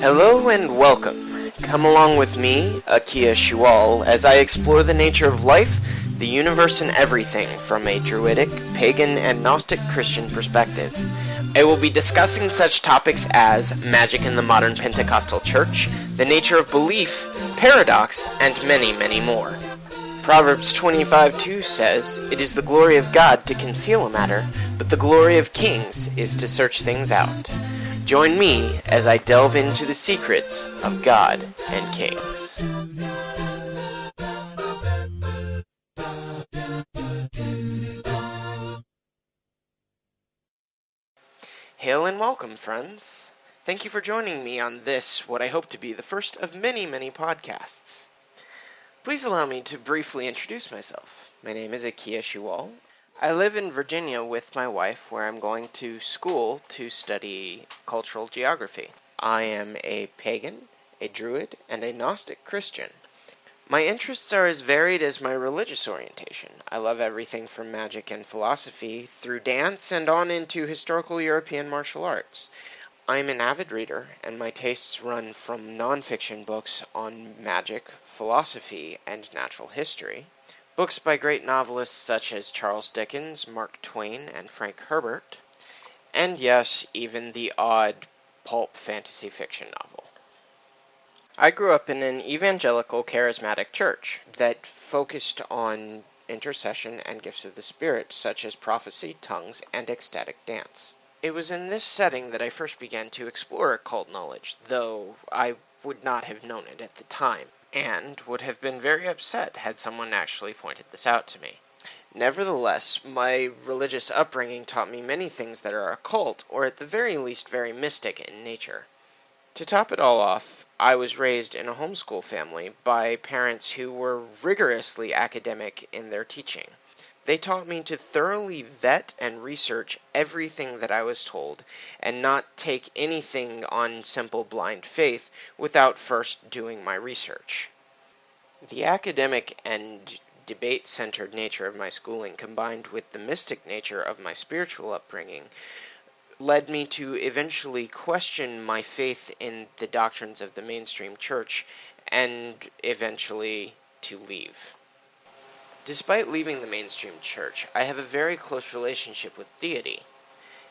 Hello and welcome. Come along with me, Akia Shual, as I explore the nature of life, the universe, and everything from a druidic, pagan, and Gnostic Christian perspective. I will be discussing such topics as magic in the modern Pentecostal church, the nature of belief, paradox, and many, many more. Proverbs 25:2 says, "It is the glory of God to conceal a matter, but the glory of kings is to search things out." Join me as I delve into the secrets of God and kings. Hail and welcome, friends. Thank you for joining me on this, what I hope to be the first of many, many podcasts. Please allow me to briefly introduce myself. My name is Akia Shual. I live in Virginia with my wife, where I'm going to school to study cultural geography. I am a pagan, a druid, and a Gnostic Christian. My interests are as varied as my religious orientation. I love everything from magic and philosophy through dance and on into historical European martial arts. I'm an avid reader, and my tastes run from non-fiction books on magic, philosophy, and natural history, books by great novelists such as Charles Dickens, Mark Twain, and Frank Herbert, and yes, even the odd pulp fantasy fiction novel. I grew up in an evangelical charismatic church that focused on intercession and gifts of the Spirit, such as prophecy, tongues, and ecstatic dance. It was in this setting that I first began to explore occult knowledge, though I would not have known it at the time, and would have been very upset had someone actually pointed this out to me. Nevertheless, my religious upbringing taught me many things that are occult, or at the very least very mystic in nature. To top it all off, I was raised in a homeschool family by parents who were rigorously academic in their teaching. They taught me to thoroughly vet and research everything that I was told, and not take anything on simple blind faith without first doing my research. The academic and debate-centered nature of my schooling, combined with the mystic nature of my spiritual upbringing, led me to eventually question my faith in the doctrines of the mainstream church, and eventually to leave. Despite leaving the mainstream church, I have a very close relationship with deity,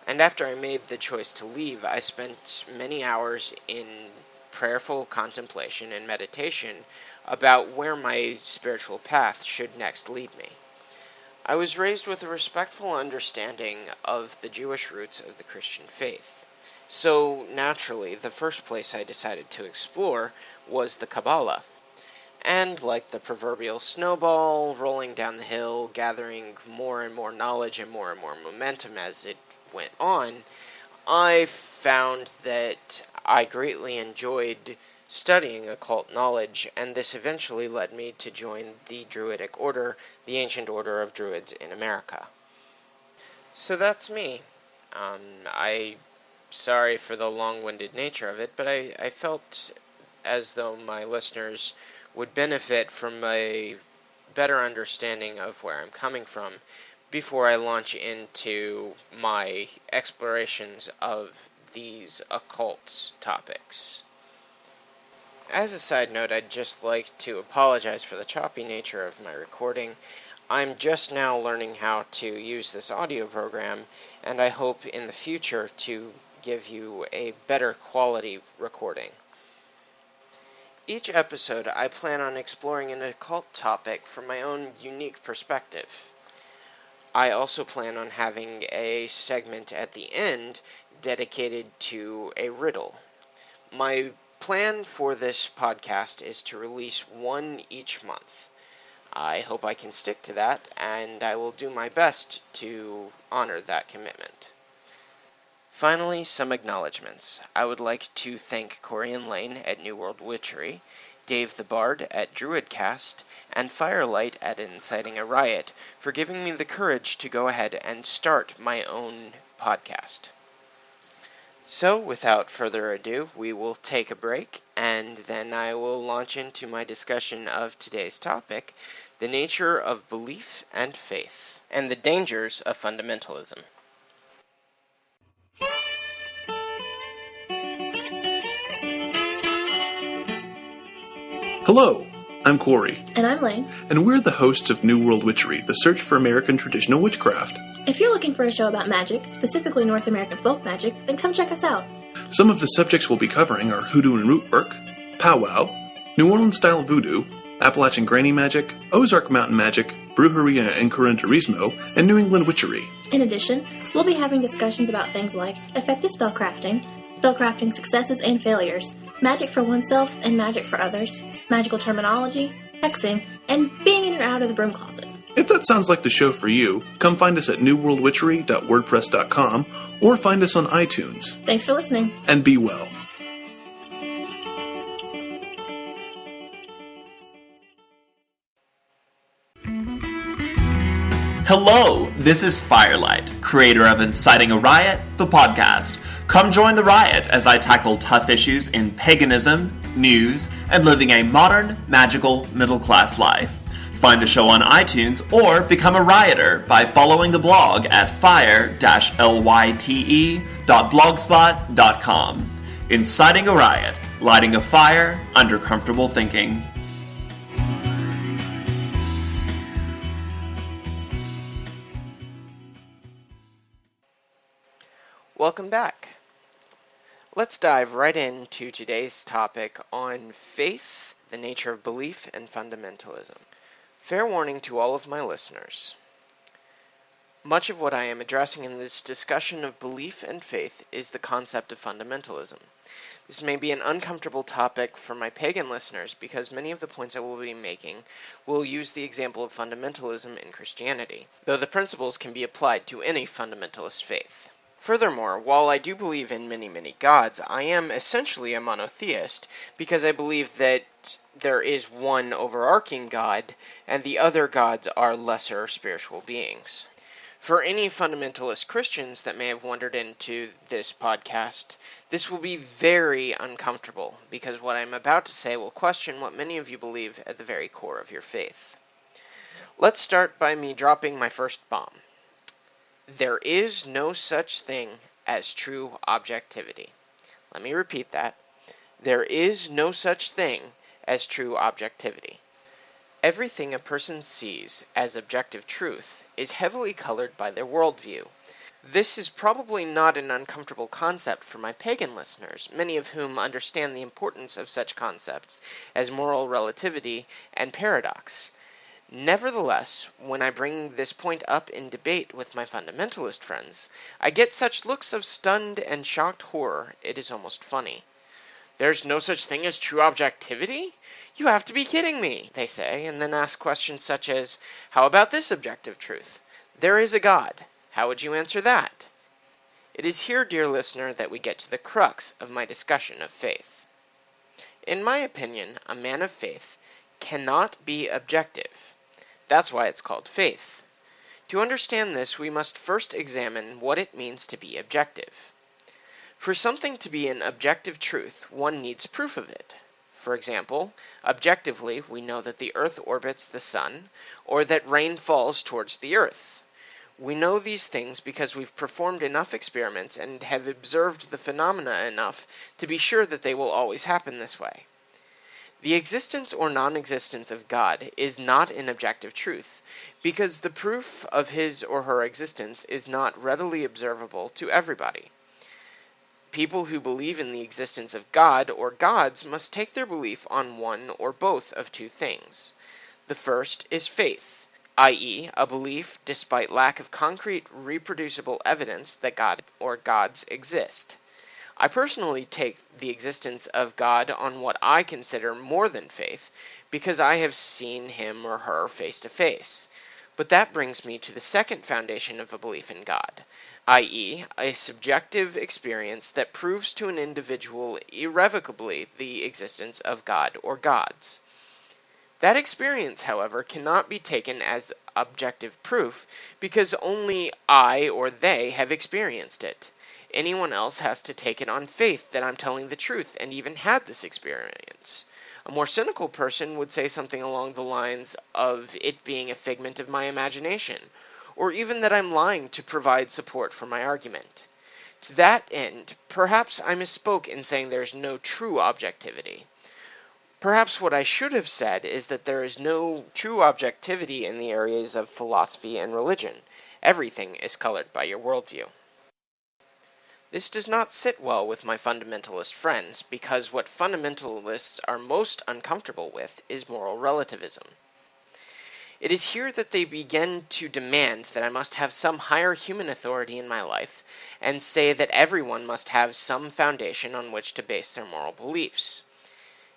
and after I made the choice to leave, I spent many hours in prayerful contemplation and meditation about where my spiritual path should next lead me. I was raised with a respectful understanding of the Jewish roots of the Christian faith, so naturally the first place I decided to explore was the Kabbalah. And like the proverbial snowball rolling down the hill, gathering more and more knowledge and more momentum as it went on, I found that I greatly enjoyed studying occult knowledge, and this eventually led me to join the Druidic Order, the ancient order of Druids in America. So that's me. I'm sorry for the long-winded nature of it, but I felt as though my listeners would benefit from a better understanding of where I'm coming from before I launch into my explorations of these occult topics. As a side note, I'd just like to apologize for the choppy nature of my recording. I'm just now learning how to use this audio program, and I hope in the future to give you a better quality recording. Each episode, I plan on exploring an occult topic from my own unique perspective. I also plan on having a segment at the end dedicated to a riddle. My plan for this podcast is to release one each month. I hope I can stick to that, and I will do my best to honor that commitment. Finally, some acknowledgements. I would like to thank Corian Lane at New World Witchery, Dave the Bard at Druidcast, and Firelight at Inciting a Riot for giving me the courage to go ahead and start my own podcast. So, without further ado, we will take a break, and then I will launch into my discussion of today's topic, the nature of belief and faith, and the dangers of fundamentalism. Hello, I'm Corey. And I'm Lane. And we're the hosts of New World Witchery, the search for American traditional witchcraft. If you're looking for a show about magic, specifically North American folk magic, then come check us out. Some of the subjects we'll be covering are hoodoo and root work, powwow, New Orleans-style voodoo, Appalachian granny magic, Ozark mountain magic, brujeria and curanderismo, and New England witchery. In addition, we'll be having discussions about things like effective spellcrafting successes and failures, magic for oneself and magic for others, magical terminology, hexing, and being in or out of the broom closet. If that sounds like the show for you, come find us at newworldwitchery.wordpress.com or find us on iTunes. Thanks for listening. And be well. Hello, this is Firelight, creator of Inciting a Riot, the podcast. Come join the riot as I tackle tough issues in paganism, news, and living a modern, magical, middle-class life. Find the show on iTunes or become a rioter by following the blog at fire-lyte.blogspot.com. Inciting a riot, lighting a fire under comfortable thinking. Welcome back. Let's dive right into today's topic on faith, the nature of belief, and fundamentalism. Fair warning to all of my listeners. Much of what I am addressing in this discussion of belief and faith is the concept of fundamentalism. This may be an uncomfortable topic for my pagan listeners because many of the points I will be making will use the example of fundamentalism in Christianity, though the principles can be applied to any fundamentalist faith. Furthermore, while I do believe in many, many gods, I am essentially a monotheist because I believe that there is one overarching God and the other gods are lesser spiritual beings. For any fundamentalist Christians that may have wandered into this podcast, this will be very uncomfortable because what I'm about to say will question what many of you believe at the very core of your faith. Let's start by me dropping my first bomb. There is no such thing as true objectivity. Let me repeat that. There is no such thing as true objectivity. Everything a person sees as objective truth is heavily colored by their worldview. This is probably not an uncomfortable concept for my pagan listeners, many of whom understand the importance of such concepts as moral relativity and paradox. Nevertheless, when I bring this point up in debate with my fundamentalist friends, I get such looks of stunned and shocked horror, it is almost funny. There's no such thing as true objectivity? You have to be kidding me, they say, and then ask questions such as, how about this objective truth? There is a God. How would you answer that? It is here, dear listener, that we get to the crux of my discussion of faith. In my opinion, a man of faith cannot be objective. That's why it's called faith. To understand this, we must first examine what it means to be objective. For something to be an objective truth, one needs proof of it. For example, objectively, we know that the Earth orbits the Sun, or that rain falls towards the Earth. We know these things because we've performed enough experiments and have observed the phenomena enough to be sure that they will always happen this way. The existence or non-existence of God is not an objective truth, because the proof of his or her existence is not readily observable to everybody. People who believe in the existence of God or gods must take their belief on one or both of two things. The first is faith, i.e., a belief despite lack of concrete, reproducible evidence that God or gods exist. I personally take the existence of God on what I consider more than faith, because I have seen him or her face to face. But that brings me to the second foundation of a belief in God, i.e., a subjective experience that proves to an individual irrevocably the existence of God or gods. That experience, however, cannot be taken as objective proof because only I or they have experienced it. Anyone else has to take it on faith that I'm telling the truth and even had this experience. A more cynical person would say something along the lines of it being a figment of my imagination, or even that I'm lying to provide support for my argument. To that end, perhaps I misspoke in saying there is no true objectivity. Perhaps what I should have said is that there is no true objectivity in the areas of philosophy and religion. Everything is colored by your worldview. This does not sit well with my fundamentalist friends, because what fundamentalists are most uncomfortable with is moral relativism. It is here that they begin to demand that I must have some higher human authority in my life, and say that everyone must have some foundation on which to base their moral beliefs.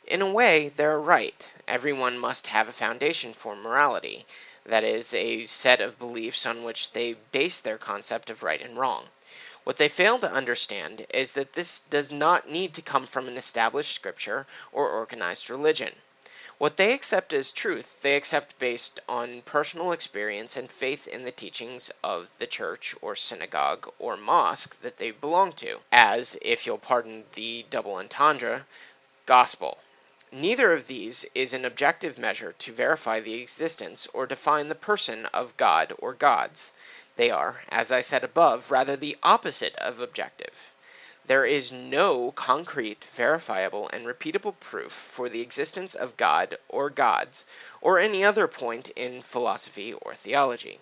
In a way, they're right. Everyone must have a foundation for morality, that is, a set of beliefs on which they base their concept of right and wrong. What they fail to understand is that this does not need to come from an established scripture or organized religion. What they accept as truth, they accept based on personal experience and faith in the teachings of the church or synagogue or mosque that they belong to, as, if you'll pardon the double entendre, gospel. Neither of these is an objective measure to verify the existence or define the person of God or gods. They are, as I said above, rather the opposite of objective. There is no concrete, verifiable, and repeatable proof for the existence of God or gods, or any other point in philosophy or theology.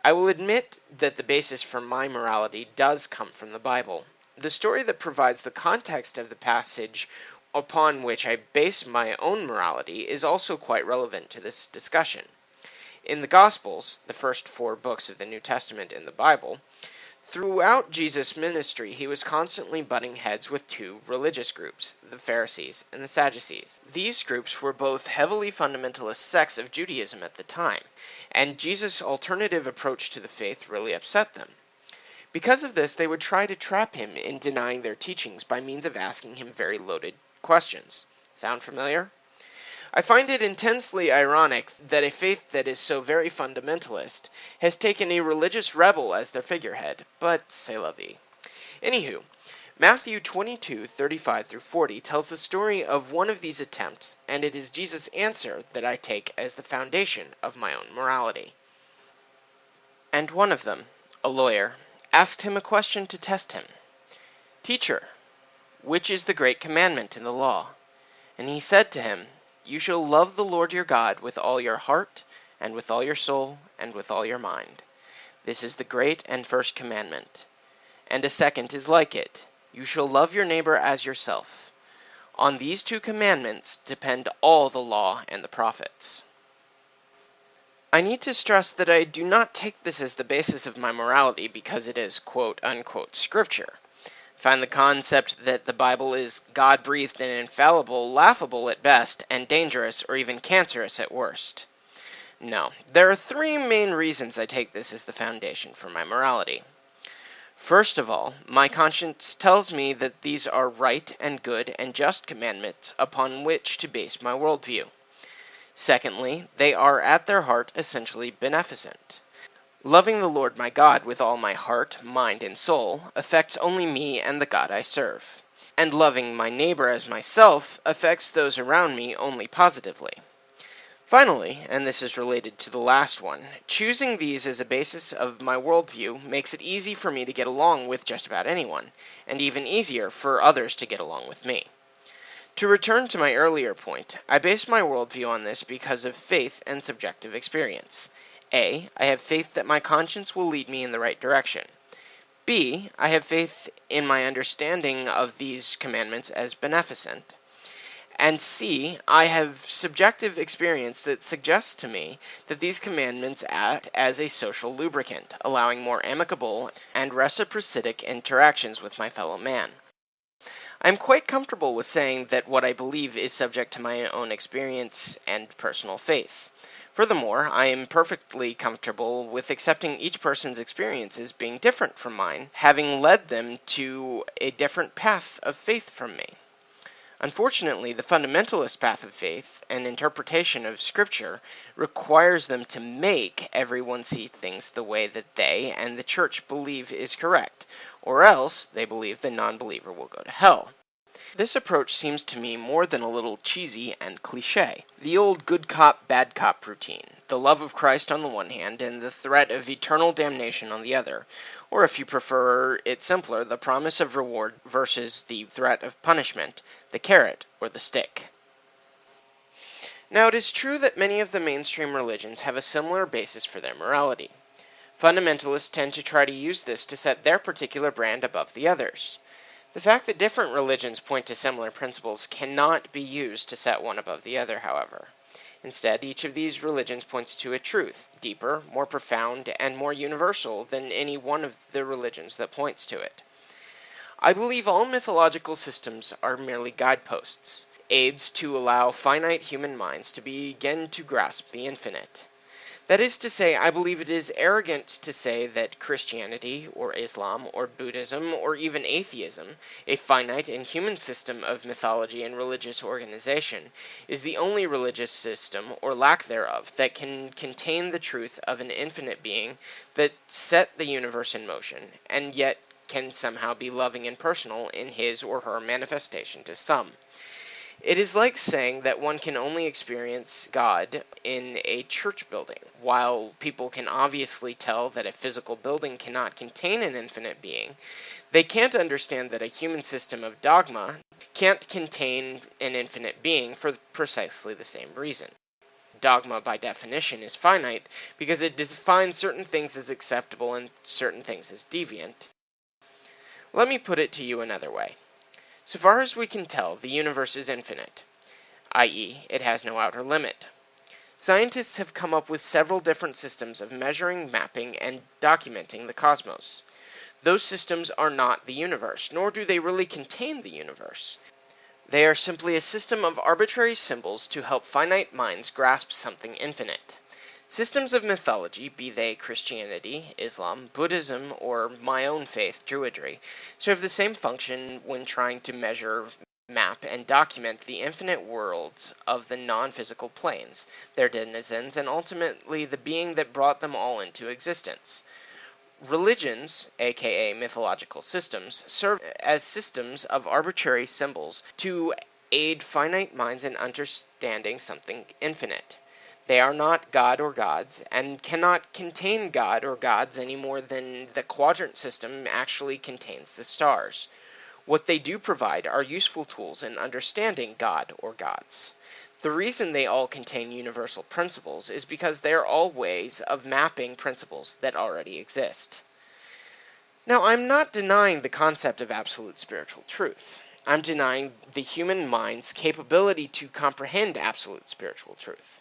I will admit that the basis for my morality does come from the Bible. The story that provides the context of the passage upon which I base my own morality is also quite relevant to this discussion. In the Gospels, the first 4 books of the New Testament in the Bible, throughout Jesus' ministry, he was constantly butting heads with 2 religious groups, the Pharisees and the Sadducees. These groups were both heavily fundamentalist sects of Judaism at the time, and Jesus' alternative approach to the faith really upset them. Because of this, they would try to trap him in denying their teachings by means of asking him very loaded questions. Sound familiar? I find it intensely ironic that a faith that is so very fundamentalist has taken a religious rebel as their figurehead, but c'est la vie. Anywho, Matthew 22:35-40 tells the story of one of these attempts, and it is Jesus' answer that I take as the foundation of my own morality. And one of them, a lawyer, asked him a question to test him. "Teacher, which is the great commandment in the law?" And he said to him, "You shall love the Lord your God with all your heart, and with all your soul, and with all your mind. This is the great and first commandment. And a second is like it. You shall love your neighbor as yourself. On these 2 commandments depend all the law and the prophets." I need to stress that I do not take this as the basis of my morality because it is quote-unquote scripture. I find the concept that the Bible is God-breathed and infallible laughable at best and dangerous or even cancerous at worst. No, there are 3 main reasons I take this as the foundation for my morality. First of all, my conscience tells me that these are right and good and just commandments upon which to base my worldview. Secondly, they are at their heart essentially beneficent. Loving the Lord my God with all my heart, mind, and soul affects only me and the God I serve. And loving my neighbor as myself affects those around me only positively. Finally, and this is related to the last one, choosing these as a basis of my worldview makes it easy for me to get along with just about anyone, and even easier for others to get along with me. To return to my earlier point, I base my worldview on this because of faith and subjective experience. A, I have faith that my conscience will lead me in the right direction. B, I have faith in my understanding of these commandments as beneficent. And C, I have subjective experience that suggests to me that these commandments act as a social lubricant, allowing more amicable and reciprocatic interactions with my fellow man. I am quite comfortable with saying that what I believe is subject to my own experience and personal faith. Furthermore, I am perfectly comfortable with accepting each person's experiences being different from mine, having led them to a different path of faith from me. Unfortunately, the fundamentalist path of faith and interpretation of Scripture requires them to make everyone see things the way that they and the church believe is correct, or else they believe the non-believer will go to hell. This approach seems to me more than a little cheesy and cliché. The old good cop, bad cop routine, the love of Christ on the one hand and the threat of eternal damnation on the other, or if you prefer it simpler, the promise of reward versus the threat of punishment, the carrot or the stick. Now, it is true that many of the mainstream religions have a similar basis for their morality. Fundamentalists tend to try to use this to set their particular brand above the others. The fact that different religions point to similar principles cannot be used to set one above the other, however. Instead, each of these religions points to a truth, deeper, more profound, and more universal than any one of the religions that points to it. I believe all mythological systems are merely guideposts, aids to allow finite human minds to begin to grasp the infinite. That is to say, I believe it is arrogant to say that Christianity, or Islam, or Buddhism, or even atheism, a finite and human system of mythology and religious organization, is the only religious system, or lack thereof, that can contain the truth of an infinite being that set the universe in motion, and yet can somehow be loving and personal in his or her manifestation to some. It is like saying that one can only experience God in a church building. While people can obviously tell that a physical building cannot contain an infinite being, they can't understand that a human system of dogma can't contain an infinite being for precisely the same reason. Dogma, by definition, is finite because it defines certain things as acceptable and certain things as deviant. Let me put it to you another way. So far as we can tell, the universe is infinite, i.e., it has no outer limit. Scientists have come up with several different systems of measuring, mapping, and documenting the cosmos. Those systems are not the universe, nor do they really contain the universe. They are simply a system of arbitrary symbols to help finite minds grasp something infinite. Systems of mythology, be they Christianity, Islam, Buddhism, or my own faith, Druidry, serve the same function when trying to measure, map, and document the infinite worlds of the non-physical planes, their denizens, and ultimately the being that brought them all into existence. Religions, aka mythological systems, serve as systems of arbitrary symbols to aid finite minds in understanding something infinite. They are not God or gods, and cannot contain God or gods any more than the quadrant system actually contains the stars. What they do provide are useful tools in understanding God or gods. The reason they all contain universal principles is because they are all ways of mapping principles that already exist. Now, I'm not denying the concept of absolute spiritual truth. I'm denying the human mind's capability to comprehend absolute spiritual truth.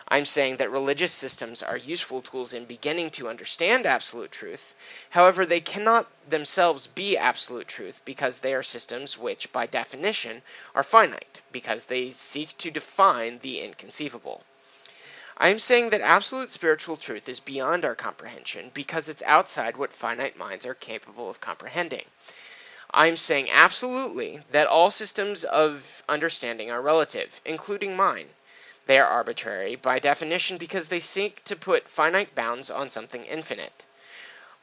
I'm saying that religious systems are useful tools in beginning to understand absolute truth. However, they cannot themselves be absolute truth because they are systems which, by definition, are finite, because they seek to define the inconceivable. I am saying that absolute spiritual truth is beyond our comprehension because it's outside what finite minds are capable of comprehending. I am saying absolutely that all systems of understanding are relative, including mine. They are arbitrary by definition because they seek to put finite bounds on something infinite.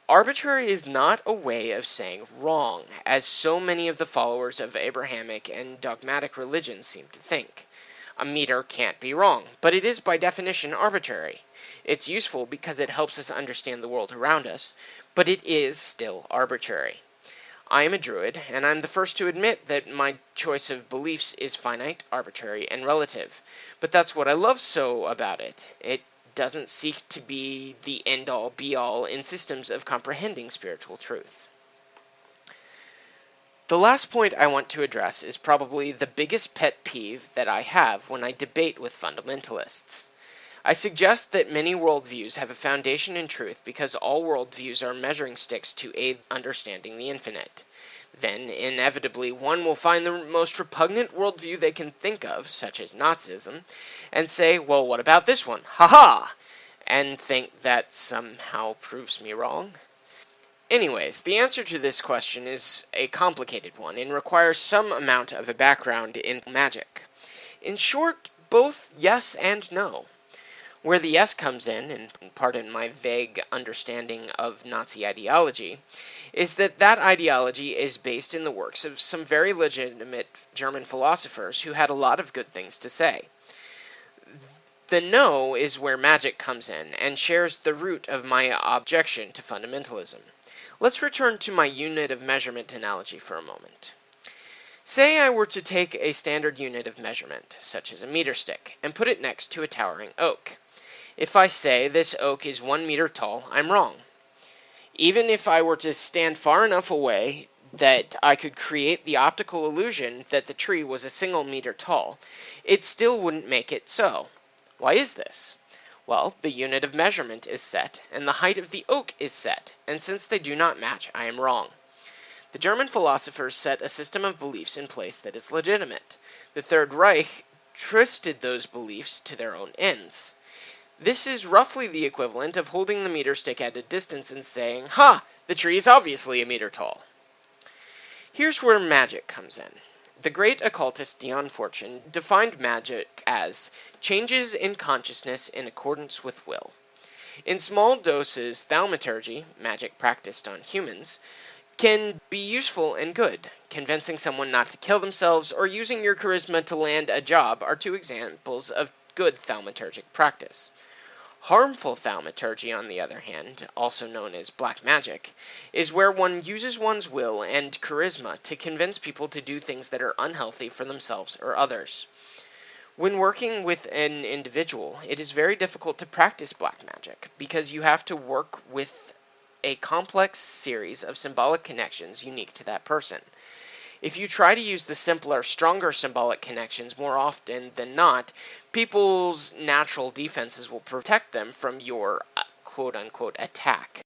Arbitrary is not a way of saying wrong, as so many of the followers of Abrahamic and dogmatic religions seem to think. A meter can't be wrong, but it is by definition arbitrary. It's useful because it helps us understand the world around us, but it is still arbitrary. I am a Druid, and I'm the first to admit that my choice of beliefs is finite, arbitrary, and relative. But that's what I love so about it. It doesn't seek to be the end-all, be-all in systems of comprehending spiritual truth. The last point I want to address is probably the biggest pet peeve that I have when I debate with fundamentalists. I suggest that many worldviews have a foundation in truth because all worldviews are measuring sticks to aid understanding the infinite. Then, inevitably, one will find the most repugnant worldview they can think of, such as Nazism, and say, well, what about this one? Ha-ha! And think that somehow proves me wrong. Anyways, the answer to this question is a complicated one and requires some amount of a background in magic. In short, both yes and no. Where the yes comes in, and pardon my vague understanding of Nazi ideology, is that ideology is based in the works of some very legitimate German philosophers who had a lot of good things to say. The no is where magic comes in and shares the root of my objection to fundamentalism. Let's return to my unit of measurement analogy for a moment. Say I were to take a standard unit of measurement, such as a meter stick, and put it next to a towering oak. If I say this oak is 1 meter tall, I'm wrong. Even if I were to stand far enough away that I could create the optical illusion that the tree was a single meter tall, it still wouldn't make it so. Why is this? Well, the unit of measurement is set, and the height of the oak is set, and since they do not match, I am wrong. The German philosophers set a system of beliefs in place that is legitimate. The Third Reich twisted those beliefs to their own ends. This is roughly the equivalent of holding the meter stick at a distance and saying, "Ha! The tree is obviously a meter tall." Here's where magic comes in. The great occultist Dion Fortune defined magic as changes in consciousness in accordance with will. In small doses, thaumaturgy, magic practiced on humans, can be useful and good. Convincing someone not to kill themselves or using your charisma to land a job are two examples of good thaumaturgic practice. Harmful thaumaturgy, on the other hand, also known as black magic, is where one uses one's will and charisma to convince people to do things that are unhealthy for themselves or others. When working with an individual, it is very difficult to practice black magic because you have to work with a complex series of symbolic connections unique to that person. If you try to use the simpler, stronger symbolic connections more often than not, people's natural defenses will protect them from your quote-unquote attack.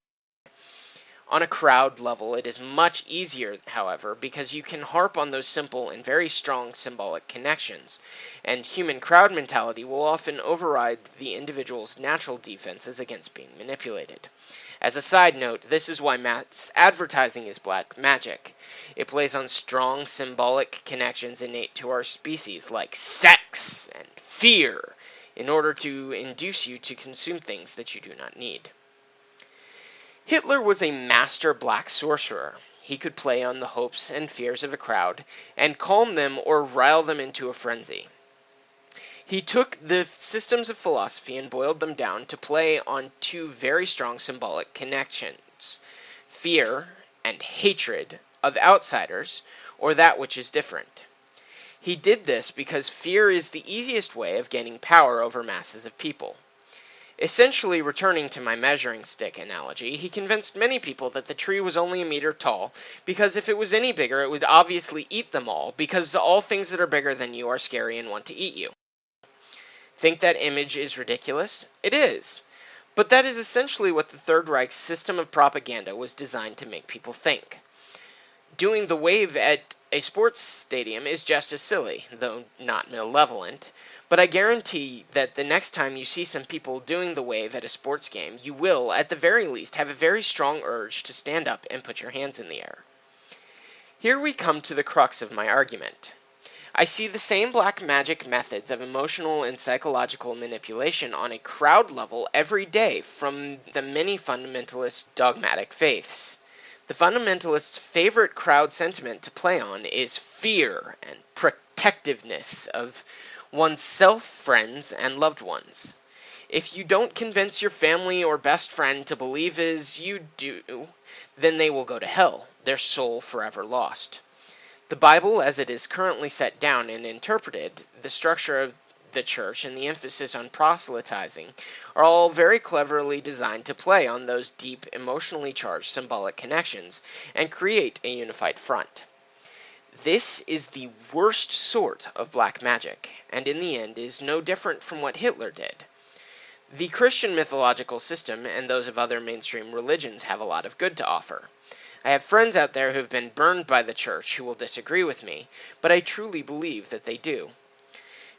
On a crowd level, it is much easier, however, because you can harp on those simple and very strong symbolic connections, and human crowd mentality will often override the individual's natural defenses against being manipulated. As a side note, this is why mass advertising is black magic. It plays on strong symbolic connections innate to our species, like sex and fear, in order to induce you to consume things that you do not need. Hitler was a master black sorcerer. He could play on the hopes and fears of a crowd and calm them or rile them into a frenzy. He took the systems of philosophy and boiled them down to play on two very strong symbolic connections: fear and hatred of outsiders, or that which is different. He did this because fear is the easiest way of gaining power over masses of people. Essentially, returning to my measuring stick analogy, he convinced many people that the tree was only a meter tall, because if it was any bigger, it would obviously eat them all, because all things that are bigger than you are scary and want to eat you. Think that image is ridiculous? It is. But that is essentially what the Third Reich's system of propaganda was designed to make people think. Doing the wave at a sports stadium is just as silly, though not malevolent, but I guarantee that the next time you see some people doing the wave at a sports game, you will, at the very least, have a very strong urge to stand up and put your hands in the air. Here we come to the crux of my argument. I see the same black magic methods of emotional and psychological manipulation on a crowd level every day from the many fundamentalist dogmatic faiths. The fundamentalists' favorite crowd sentiment to play on is fear and protectiveness of one's self, friends, and loved ones. If you don't convince your family or best friend to believe as you do, then they will go to hell, their soul forever lost. The Bible, as it is currently set down and interpreted, the structure of the church, and the emphasis on proselytizing are all very cleverly designed to play on those deep, emotionally charged symbolic connections and create a unified front. This is the worst sort of black magic, and in the end is no different from what Hitler did. The Christian mythological system and those of other mainstream religions have a lot of good to offer. I have friends out there who have been burned by the church who will disagree with me, but I truly believe that they do.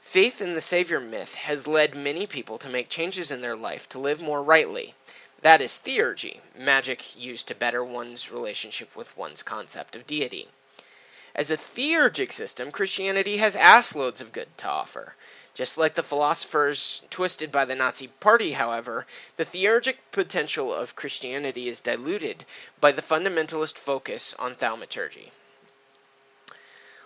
Faith in the Savior myth has led many people to make changes in their life to live more rightly. That is theurgy, magic used to better one's relationship with one's concept of deity. As a theurgic system, Christianity has assloads of good to offer. Just like the philosophers twisted by the Nazi Party, however, the theurgic potential of Christianity is diluted by the fundamentalist focus on thaumaturgy.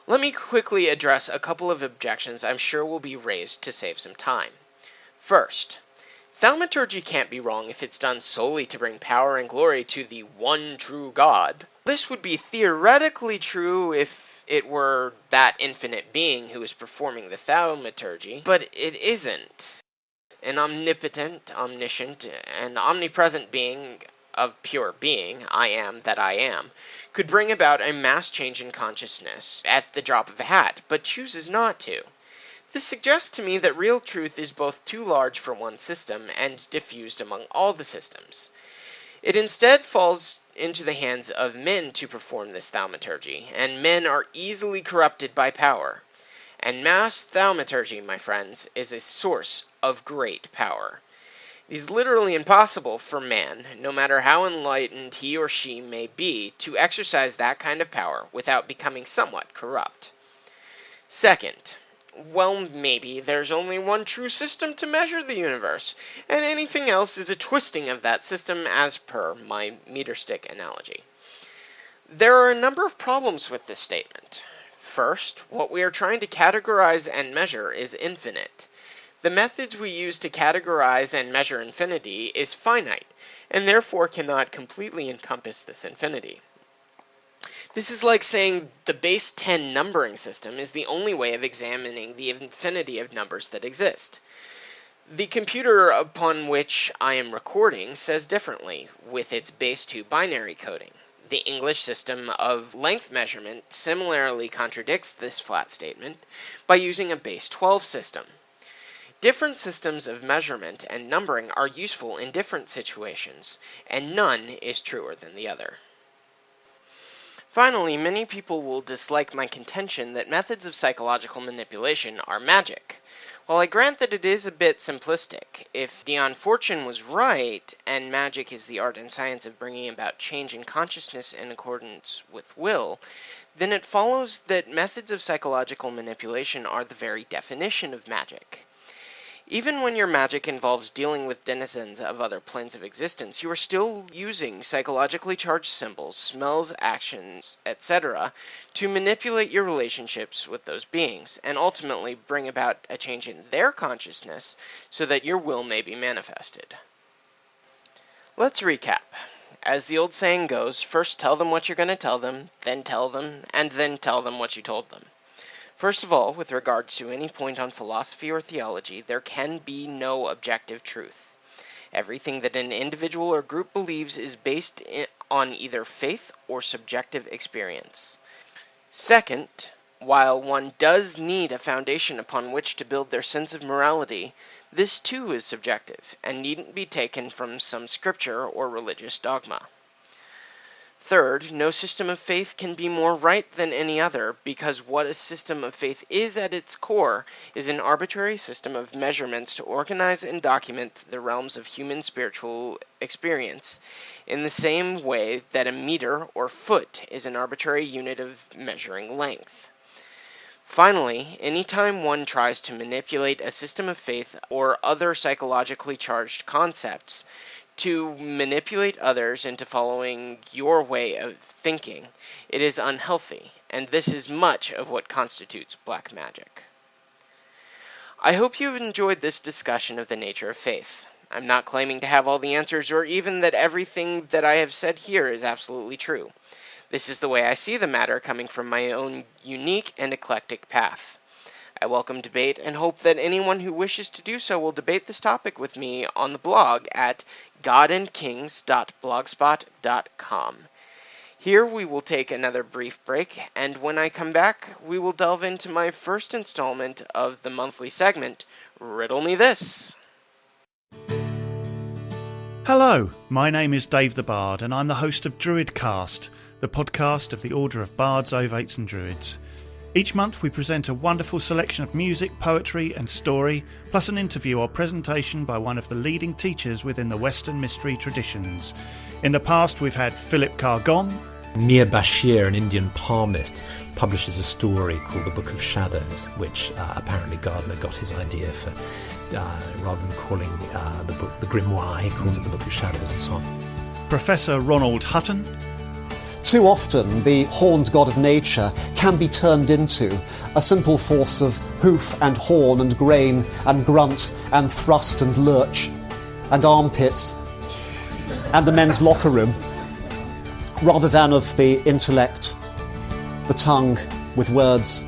Let me quickly address a couple of objections I'm sure will be raised to save some time. First, thaumaturgy can't be wrong if it's done solely to bring power and glory to the one true God. This would be theoretically true if it were that infinite being who is performing the thaumaturgy, but it isn't. An omnipotent, omniscient, and omnipresent being of pure being, I am that I am, could bring about a mass change in consciousness at the drop of a hat, but chooses not to. This suggests to me that real truth is both too large for one system and diffused among all the systems. It instead falls into the hands of men to perform this thaumaturgy, and men are easily corrupted by power. And mass thaumaturgy, my friends, is a source of great power. It is literally impossible for man, no matter how enlightened he or she may be, to exercise that kind of power without becoming somewhat corrupt. Second, well, maybe there's only one true system to measure the universe, and anything else is a twisting of that system as per my meter stick analogy. There are a number of problems with this statement. First, what we are trying to categorize and measure is infinite. The methods we use to categorize and measure infinity is finite, and therefore cannot completely encompass this infinity. This is like saying the base 10 numbering system is the only way of examining the infinity of numbers that exist. The computer upon which I am recording says differently, with its base 2 binary coding. The English system of length measurement similarly contradicts this flat statement by using a base 12 system. Different systems of measurement and numbering are useful in different situations, and none is truer than the other. Finally, many people will dislike my contention that methods of psychological manipulation are magic. While I grant that it is a bit simplistic, if Dion Fortune was right, and magic is the art and science of bringing about change in consciousness in accordance with will, then it follows that methods of psychological manipulation are the very definition of magic. Even when your magic involves dealing with denizens of other planes of existence, you are still using psychologically charged symbols, smells, actions, etc. to manipulate your relationships with those beings, and ultimately bring about a change in their consciousness so that your will may be manifested. Let's recap. As the old saying goes, first tell them what you're going to tell them, and then tell them what you told them. First of all, with regards to any point on philosophy or theology, there can be no objective truth. Everything that an individual or group believes is based on either faith or subjective experience. Second, while one does need a foundation upon which to build their sense of morality, this too is subjective, and needn't be taken from some scripture or religious dogma. Third, no system of faith can be more right than any other, because what a system of faith is at its core is an arbitrary system of measurements to organize and document the realms of human spiritual experience, in the same way that a meter or foot is an arbitrary unit of measuring length. Finally, anytime one tries to manipulate a system of faith or other psychologically charged concepts, to manipulate others into following your way of thinking, it is unhealthy, and this is much of what constitutes black magic. I hope you've enjoyed this discussion of the nature of faith. I'm not claiming to have all the answers or even that everything that I have said here is absolutely true. This is the way I see the matter coming from my own unique and eclectic path. I welcome debate and hope that anyone who wishes to do so will debate this topic with me on the blog at godandkings.blogspot.com. Here we will take another brief break, and when I come back, we will delve into my first installment of the monthly segment, Riddle Me This. Hello, my name is Dave the Bard, and I'm the host of Druidcast, the podcast of the Order of Bards, Ovates and Druids. Each month we present a wonderful selection of music, poetry and story, plus an interview or presentation by one of the leading teachers within the Western mystery traditions. In the past we've had Philip Cargon, Mir Bashir, an Indian palmist, publishes a story called The Book of Shadows, which apparently Gardner got his idea for, rather than calling the book the Grimoire, he calls it The Book of Shadows and so on. Professor Ronald Hutton. Too often, the horned god of nature can be turned into a simple force of hoof and horn and grain and grunt and thrust and lurch and armpits and the men's locker room, rather than of the intellect, the tongue with words,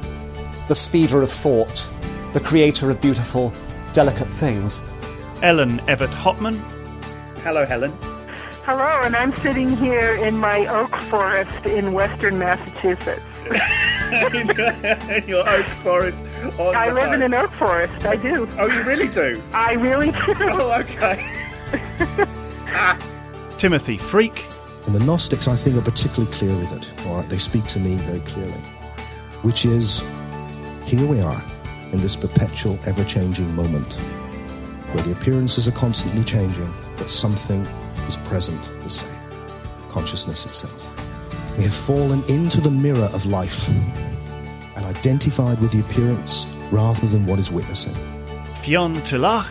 the speeder of thought, the creator of beautiful, delicate things. Ellen Everett Hopman. Hello, Helen. Hello, and I'm sitting here in my oak forest in western Massachusetts. In your oak forest. I live in an oak forest, I do. Oh, you really do? I really do. Oh, okay. Timothy Freak. And the Gnostics, I think, are particularly clear with it. All right, they speak to me very clearly, which is, here we are in this perpetual, ever-changing moment, where the appearances are constantly changing, but something is present the same, consciousness itself. We have fallen into the mirror of life and identified with the appearance rather than what is witnessing. Fionn Tulach.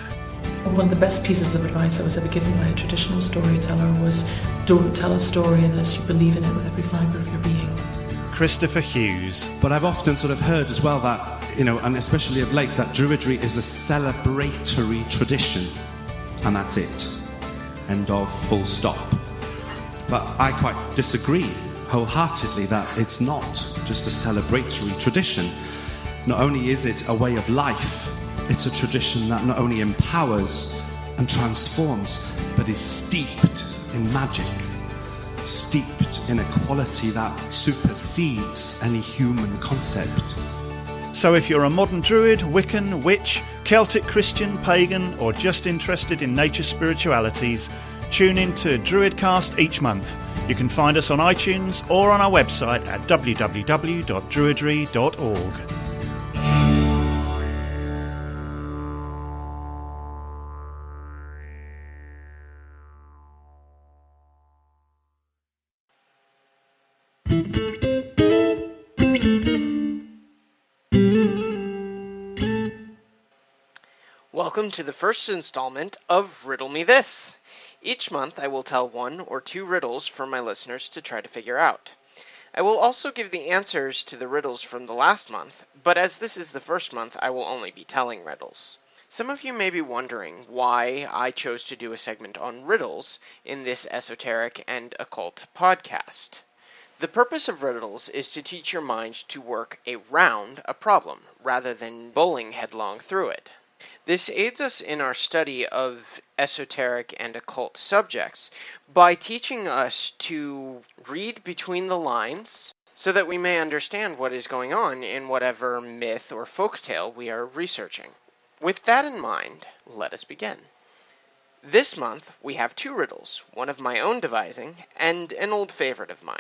One of the best pieces of advice I was ever given by a traditional storyteller was, don't tell a story unless you believe in it with every fibre of your being. Christopher Hughes. But I've often sort of heard as well that, and especially of late, that Druidry is a celebratory tradition, and that's it. End of, full stop. But I quite disagree wholeheartedly that it's not just a celebratory tradition. Not only is it a way of life, it's a tradition that not only empowers and transforms, but is steeped in magic, steeped in a quality that supersedes any human concept. So if you're a modern druid, Wiccan, witch, Celtic, Christian, pagan, or just interested in nature spiritualities, tune in to Druidcast each month. You can find us on iTunes or on our website at www.druidry.org. Welcome to the first installment of Riddle Me This. Each month I will tell one or two riddles for my listeners to try to figure out. I will also give the answers to the riddles from the last month, but as this is the first month, I will only be telling riddles. Some of you may be wondering why I chose to do a segment on riddles in this esoteric and occult podcast. The purpose of riddles is to teach your mind to work around a problem, rather than bowling headlong through it. This aids us in our study of esoteric and occult subjects by teaching us to read between the lines so that we may understand what is going on in whatever myth or folktale we are researching. With that in mind, let us begin. This month we have two riddles, one of my own devising and an old favorite of mine.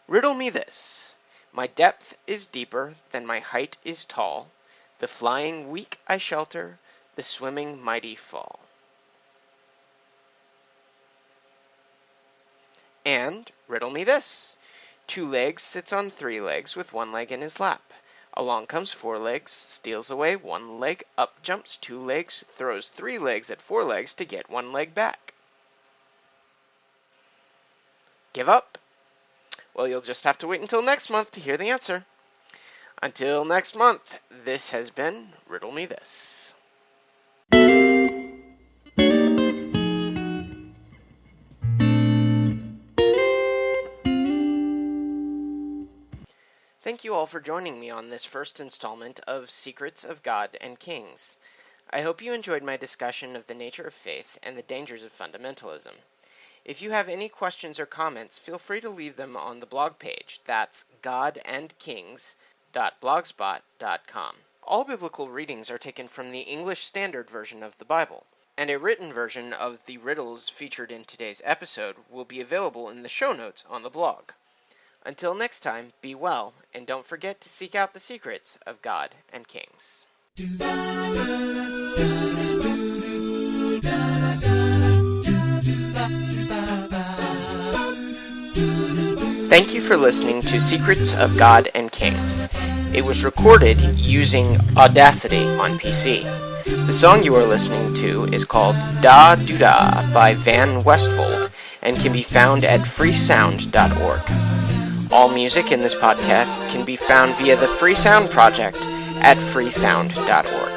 Riddle me this. My depth is deeper than my height is tall. The flying weak I shelter, the swimming mighty fall. And riddle me this. 2 legs sits on 3 legs with 1 leg in his lap. Along comes 4 legs, steals away 1 leg, up jumps 2 legs, throws 3 legs at 4 legs to get 1 leg back. Give up? Well, you'll just have to wait until next month to hear the answer. Until next month, this has been Riddle Me This. Thank you all for joining me on this first installment of Secrets of God and Kings. I hope you enjoyed my discussion of the nature of faith and the dangers of fundamentalism. If you have any questions or comments, feel free to leave them on the blog page. That's godandkings.blogspot.com. All biblical readings are taken from the English Standard Version of the Bible, and a written version of the riddles featured in today's episode will be available in the show notes on the blog. Until next time, be well, and don't forget to seek out the secrets of God and Kings. Do for listening to Secrets of God and Kings. It was recorded using Audacity on PC. The song you are listening to is called Da Doo Da by Van Westfold and can be found at freesound.org. All music in this podcast can be found via the Free Sound Project at freesound.org.